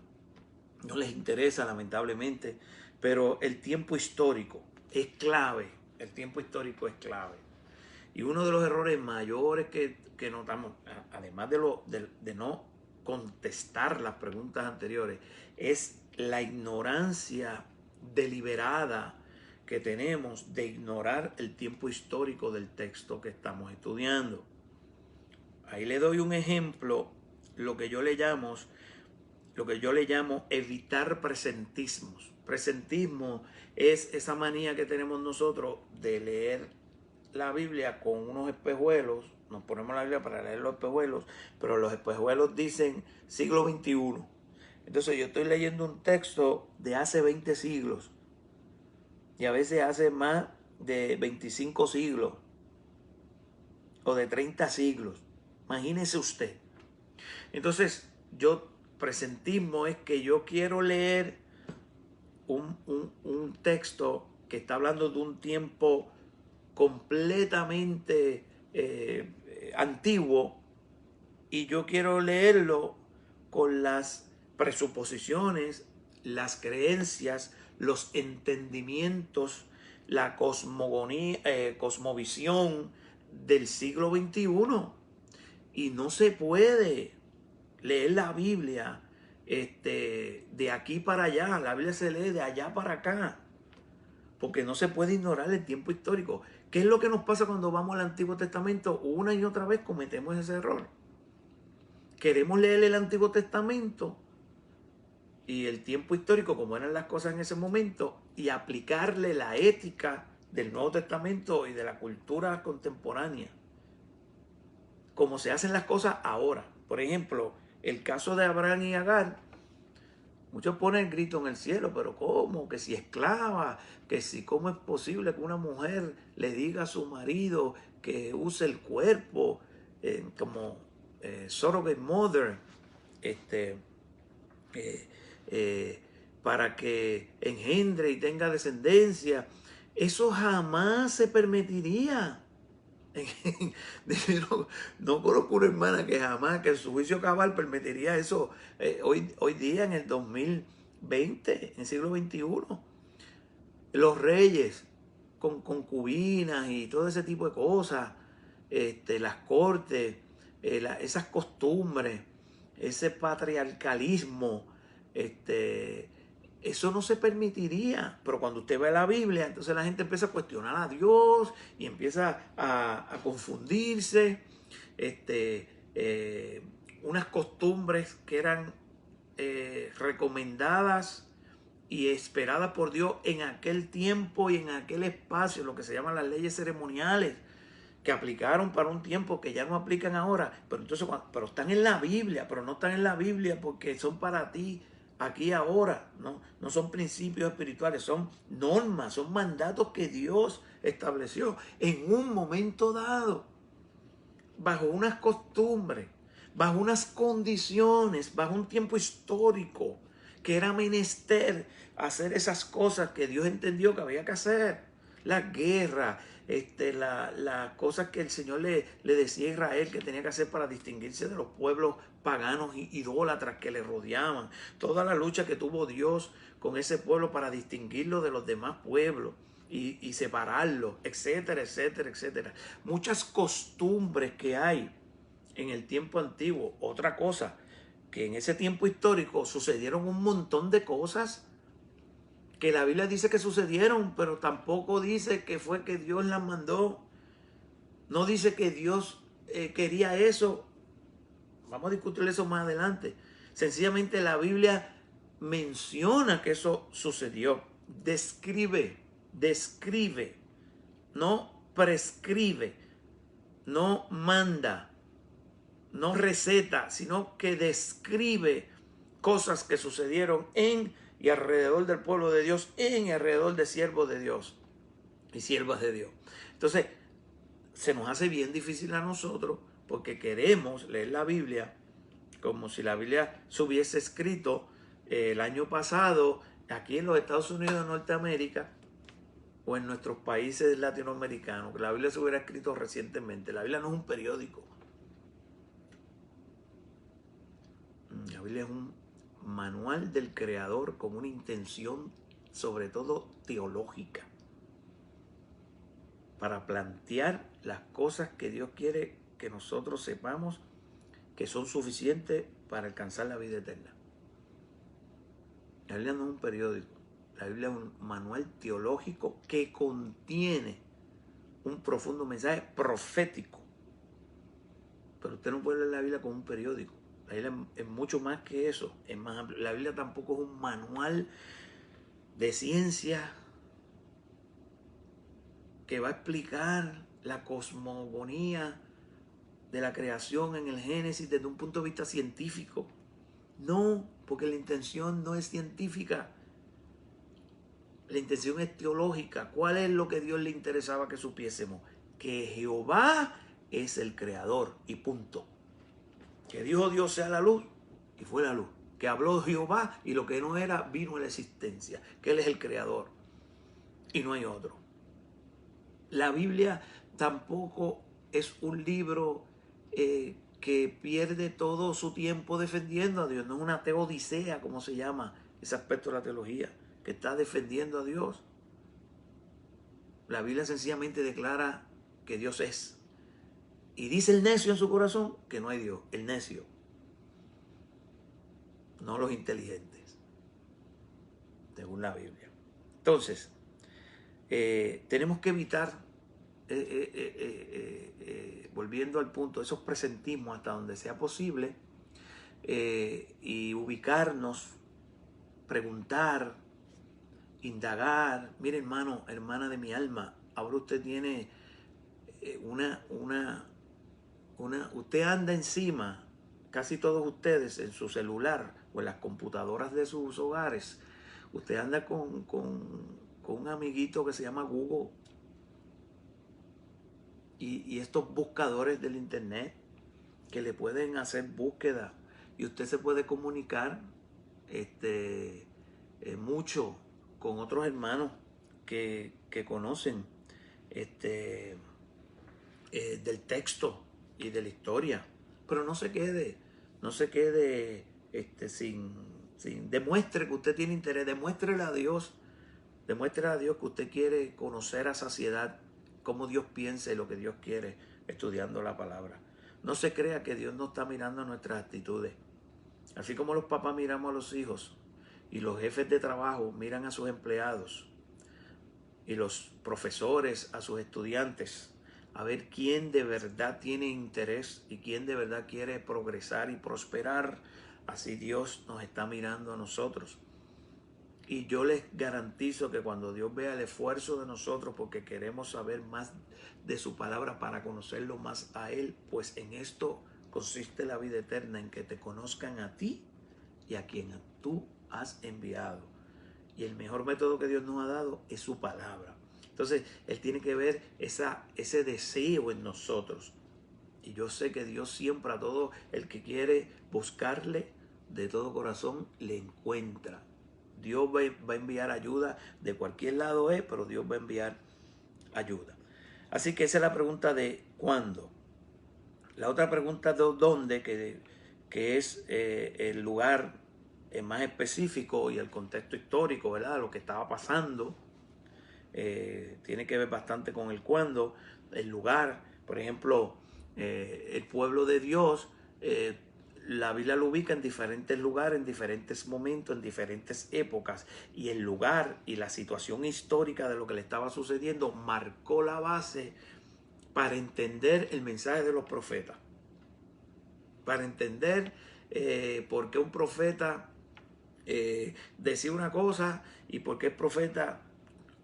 no les interesa, lamentablemente, pero el tiempo histórico es clave. El tiempo histórico es clave. Y uno de los errores mayores que notamos, además de no contestar las preguntas anteriores, es la ignorancia deliberada que tenemos de ignorar el tiempo histórico del texto que estamos estudiando. Ahí le doy un ejemplo, lo que yo le llamo evitar presentismos. Presentismo es esa manía que tenemos nosotros de leer la Biblia con unos espejuelos. Nos ponemos la Biblia para leer los espejuelos, pero los espejuelos dicen siglo XXI. Entonces yo estoy leyendo un texto de hace 20 siglos y a veces hace más de 25 siglos o de 30 siglos. Imagínese usted. Entonces presentismo es que yo quiero leer un texto que está hablando de un tiempo completamente antiguo, y yo quiero leerlo con las presuposiciones, las creencias, los entendimientos, la cosmovisión del siglo XXI. Y no se puede leer la Biblia de aquí para allá. La Biblia se lee de allá para acá, porque no se puede ignorar el tiempo histórico. ¿Qué es lo que nos pasa cuando vamos al Antiguo Testamento? Una y otra vez cometemos ese error. Queremos leer el Antiguo Testamento y el tiempo histórico, como eran las cosas en ese momento, y aplicarle la ética del Nuevo Testamento y de la cultura contemporánea, como se hacen las cosas ahora. Por ejemplo, el caso de Abraham y Agar. Muchos ponen el grito en el cielo, pero ¿cómo? Que si esclava, que si cómo es posible que una mujer le diga a su marido que use el cuerpo como surrogate mother, eh, para que engendre y tenga descendencia. Eso jamás se permitiría. No conozco una hermana que jamás, que en su juicio cabal permitiría eso hoy día en el 2020, en el siglo XXI. Los reyes con concubinas y todo ese tipo de cosas, las cortes, esas costumbres, ese patriarcalismo, eso no se permitiría. Pero cuando usted ve la Biblia, entonces la gente empieza a cuestionar a Dios y empieza a confundirse. Unas costumbres que eran recomendadas y esperadas por Dios en aquel tiempo y en aquel espacio, lo que se llaman las leyes ceremoniales, que aplicaron para un tiempo que ya no aplican ahora, pero entonces pero están en la Biblia, pero no están en la Biblia porque son para ti aquí ahora, no son principios espirituales, son normas, son mandatos que Dios estableció en un momento dado, bajo unas costumbres, bajo unas condiciones, bajo un tiempo histórico, que era menester hacer esas cosas que Dios entendió que había que hacer. La guerra, las cosas que el Señor le decía a Israel que tenía que hacer para distinguirse de los pueblos paganos y idólatras que le rodeaban. Toda la lucha que tuvo Dios con ese pueblo para distinguirlo de los demás pueblos y separarlo, etcétera, etcétera, etcétera. Muchas costumbres que hay en el tiempo antiguo. Otra cosa, que en ese tiempo histórico sucedieron un montón de cosas que la Biblia dice que sucedieron, pero tampoco dice que fue que Dios las mandó. No dice que Dios quería eso. Vamos a discutir eso más adelante. Sencillamente la Biblia menciona que eso sucedió. Describe, no prescribe, no manda, no receta, sino que describe cosas que sucedieron en y alrededor del pueblo de Dios, en y alrededor de siervos de Dios y siervas de Dios. Entonces, se nos hace bien difícil a nosotros porque queremos leer la Biblia como si la Biblia se hubiese escrito el año pasado aquí en los Estados Unidos de Norteamérica o en nuestros países latinoamericanos, que la Biblia se hubiera escrito recientemente. La Biblia no es un periódico. La Biblia es un manual del Creador con una intención sobre todo teológica, para plantear las cosas que Dios quiere que nosotros sepamos que son suficientes para alcanzar la vida eterna. La Biblia no es un periódico, la Biblia es un manual teológico que contiene un profundo mensaje profético. Pero usted no puede leer la Biblia como un periódico. La Biblia es mucho más que eso, es más amplio. La Biblia tampoco es un manual de ciencia que va a explicar la cosmogonía de la creación en el Génesis desde un punto de vista científico. No, porque la intención no es científica. La intención es teológica. ¿Cuál es lo que Dios le interesaba que supiésemos? Que Jehová es el creador y punto. Que dijo Dios sea la luz y fue la luz. Que habló Jehová y lo que no era vino a la existencia. Que Él es el creador y no hay otro. La Biblia tampoco es un libro que pierde todo su tiempo defendiendo a Dios. No es una teodicea, como se llama ese aspecto de la teología, que está defendiendo a Dios. La Biblia sencillamente declara que Dios es. Y dice el necio en su corazón que no hay Dios. El necio. No los inteligentes. Según la Biblia. Entonces, tenemos que evitar, volviendo al punto, esos presentismos hasta donde sea posible, y ubicarnos, preguntar, indagar. Mire, hermano, hermana de mi alma, ahora usted tiene usted anda encima, casi todos ustedes, en su celular o en las computadoras de sus hogares, usted anda con un amiguito que se llama Google y estos buscadores del internet que le pueden hacer búsqueda y usted se puede comunicar mucho con otros hermanos que conocen del texto y de la historia. Pero no se quede sin demuestre que usted tiene interés, demuéstrele a Dios que usted quiere conocer a saciedad cómo Dios piensa y lo que Dios quiere estudiando la palabra. No se crea que Dios no está mirando nuestras actitudes. Así como los papás miramos a los hijos y los jefes de trabajo miran a sus empleados y los profesores a sus estudiantes, a ver quién de verdad tiene interés y quién de verdad quiere progresar y prosperar. Así Dios nos está mirando a nosotros. Y yo les garantizo que cuando Dios vea el esfuerzo de nosotros porque queremos saber más de su palabra para conocerlo más a Él, pues en esto consiste la vida eterna, en que te conozcan a ti y a quien tú has enviado. Y el mejor método que Dios nos ha dado es su palabra. Entonces, Él tiene que ver ese deseo en nosotros. Y yo sé que Dios siempre a todo el que quiere buscarle de todo corazón le encuentra. Dios va a enviar ayuda de cualquier lado, pero Dios va a enviar ayuda. Así que esa es la pregunta de ¿cuándo? La otra pregunta de ¿dónde? Que es el lugar más específico y el contexto histórico, ¿verdad? Lo que estaba pasando. Tiene que ver bastante con el cuándo, el lugar. Por ejemplo, el pueblo de Dios, la Biblia lo ubica en diferentes lugares, en diferentes momentos, en diferentes épocas. Y el lugar y la situación histórica de lo que le estaba sucediendo marcó la base para entender el mensaje de los profetas. Para entender por qué un profeta decía una cosa y por qué el profeta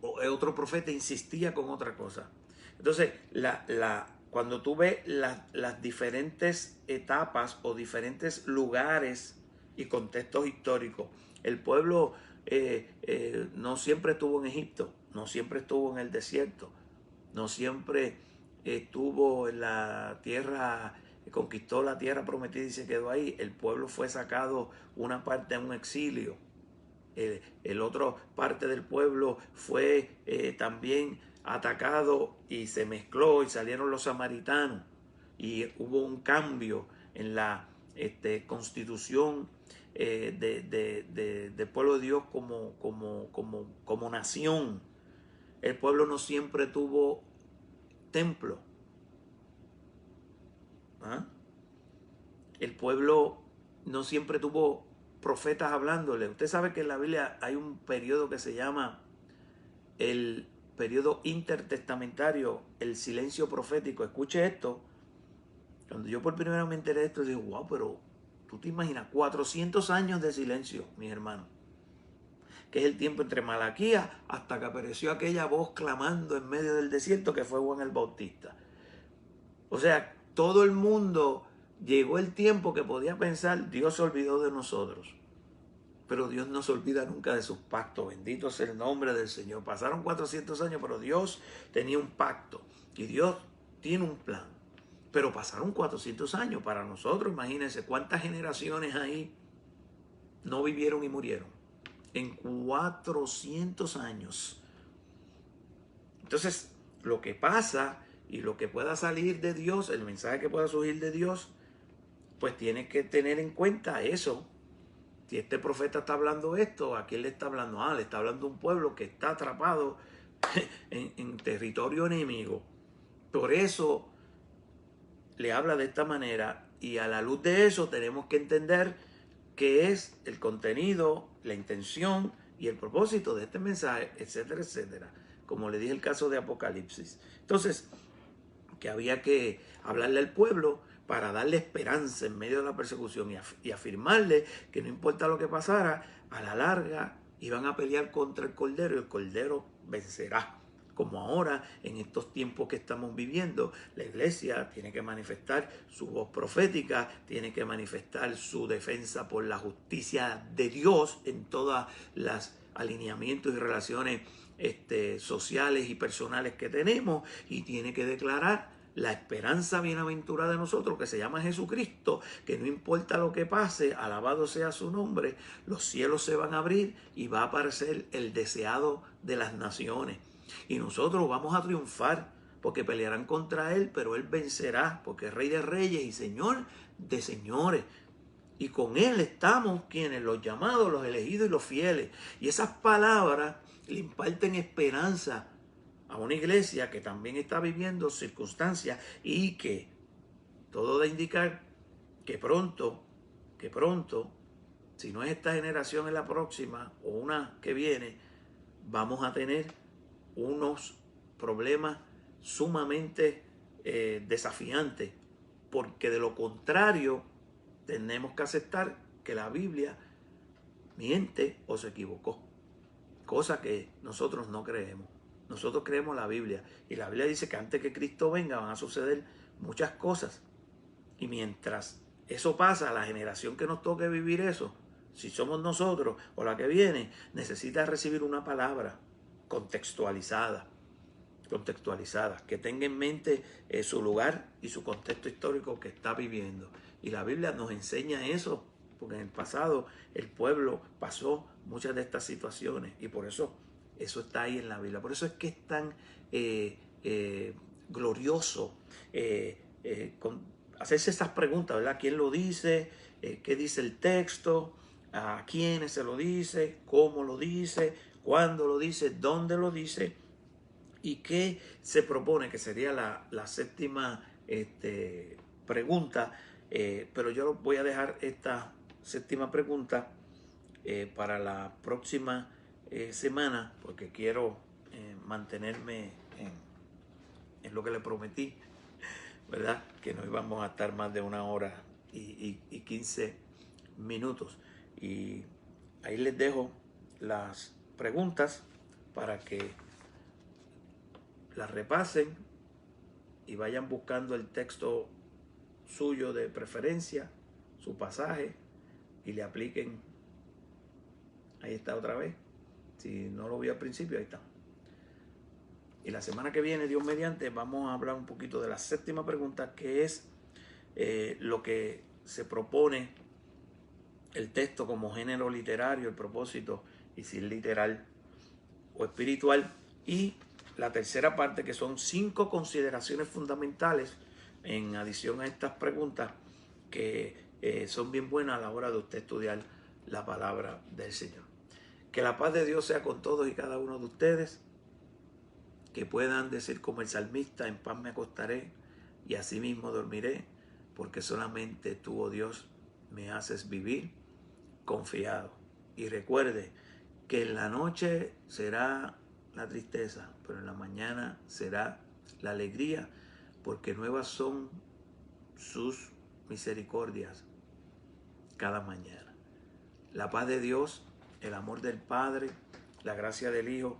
otro profeta insistía con otra cosa. Entonces, cuando tú ves las diferentes etapas o diferentes lugares y contextos históricos, el pueblo no siempre estuvo en Egipto, no siempre estuvo en el desierto, no siempre estuvo en la tierra, conquistó la tierra prometida y se quedó ahí. El pueblo fue sacado una parte a un exilio. El otro parte del pueblo fue también atacado y se mezcló y salieron los samaritanos y hubo un cambio en la constitución del pueblo de Dios como nación. El pueblo no siempre tuvo templo. ¿Ah? El pueblo no siempre tuvo profetas hablándole. Usted sabe que en la Biblia hay un periodo que se llama el periodo intertestamentario, el silencio profético. Escuche esto. Cuando yo por primera vez me enteré de esto, digo, wow, pero tú te imaginas 400 años de silencio, mis hermanos, que es el tiempo entre Malaquías hasta que apareció aquella voz clamando en medio del desierto que fue Juan el Bautista. O sea, todo el mundo, llegó el tiempo que podía pensar, Dios se olvidó de nosotros. Pero Dios no se olvida nunca de sus pactos. Bendito sea el nombre del Señor. Pasaron 400 años, pero Dios tenía un pacto. Y Dios tiene un plan. Pero pasaron 400 años para nosotros. Imagínense cuántas generaciones ahí no vivieron y murieron. En 400 años. Entonces, lo que pasa y lo que pueda salir de Dios, el mensaje que pueda surgir de Dios, pues tiene que tener en cuenta eso. Si este profeta está hablando esto, ¿a quién le está hablando? Le está hablando a un pueblo que está atrapado en territorio enemigo. Por eso le habla de esta manera, y a la luz de eso tenemos que entender qué es el contenido, la intención y el propósito de este mensaje, etcétera, etcétera. Como le dije el caso de Apocalipsis. Entonces, que había que hablarle al pueblo para darle esperanza en medio de la persecución y afirmarle que no importa lo que pasara, a la larga iban a pelear contra el Cordero y el Cordero vencerá. Como ahora, en estos tiempos que estamos viviendo, la iglesia tiene que manifestar su voz profética, tiene que manifestar su defensa por la justicia de Dios en todos los alineamientos y relaciones sociales y personales que tenemos, y tiene que declarar la esperanza bienaventurada de nosotros, que se llama Jesucristo, que no importa lo que pase, alabado sea su nombre, los cielos se van a abrir y va a aparecer el deseado de las naciones. Y nosotros vamos a triunfar, porque pelearán contra él, pero él vencerá, porque es Rey de Reyes y Señor de señores. Y con él estamos quienes, los llamados, los elegidos y los fieles. Y esas palabras le imparten esperanza a una iglesia que también está viviendo circunstancias y que todo da a indicar que pronto, si no es esta generación, es la próxima o una que viene, vamos a tener unos problemas sumamente desafiantes, porque de lo contrario tenemos que aceptar que la Biblia miente o se equivocó, cosa que nosotros no creemos. Nosotros creemos la Biblia, y la Biblia dice que antes que Cristo venga van a suceder muchas cosas, y mientras eso pasa, la generación que nos toque vivir eso, si somos nosotros o la que viene, necesita recibir una palabra contextualizada, que tenga en mente su lugar y su contexto histórico que está viviendo. Y la Biblia nos enseña eso, porque en el pasado el pueblo pasó muchas de estas situaciones, y por eso está ahí en la Biblia. Por eso es que es tan glorioso hacerse esas preguntas, ¿verdad? ¿Quién lo dice? ¿Qué dice el texto? ¿A quiénes se lo dice? ¿Cómo lo dice? ¿Cuándo lo dice? ¿Dónde lo dice? ¿Y qué se propone? Que sería la séptima pregunta. Pero yo voy a dejar esta séptima pregunta para la próxima semana, porque quiero mantenerme en lo que le prometí, ¿verdad? Que no íbamos a estar más de 1 hora y 15 minutos. Y ahí les dejo las preguntas para que las repasen y vayan buscando el texto suyo de preferencia, su pasaje, y le apliquen. Ahí está otra vez. Si no lo vi al principio, ahí está. Y la semana que viene, Dios mediante, vamos a hablar un poquito de la séptima pregunta, que es lo que se propone el texto como género literario, el propósito, y si es literal o espiritual. Y la tercera parte, que son 5 consideraciones fundamentales en adición a estas preguntas, que son bien buenas a la hora de usted estudiar la palabra del Señor. Que la paz de Dios sea con todos y cada uno de ustedes, que puedan decir como el salmista: en paz me acostaré y asimismo dormiré, porque solamente tú, oh Dios, me haces vivir confiado. Y recuerde que en la noche será la tristeza, pero en la mañana será la alegría, porque nuevas son sus misericordias cada mañana. La paz de Dios, el amor del Padre, la gracia del Hijo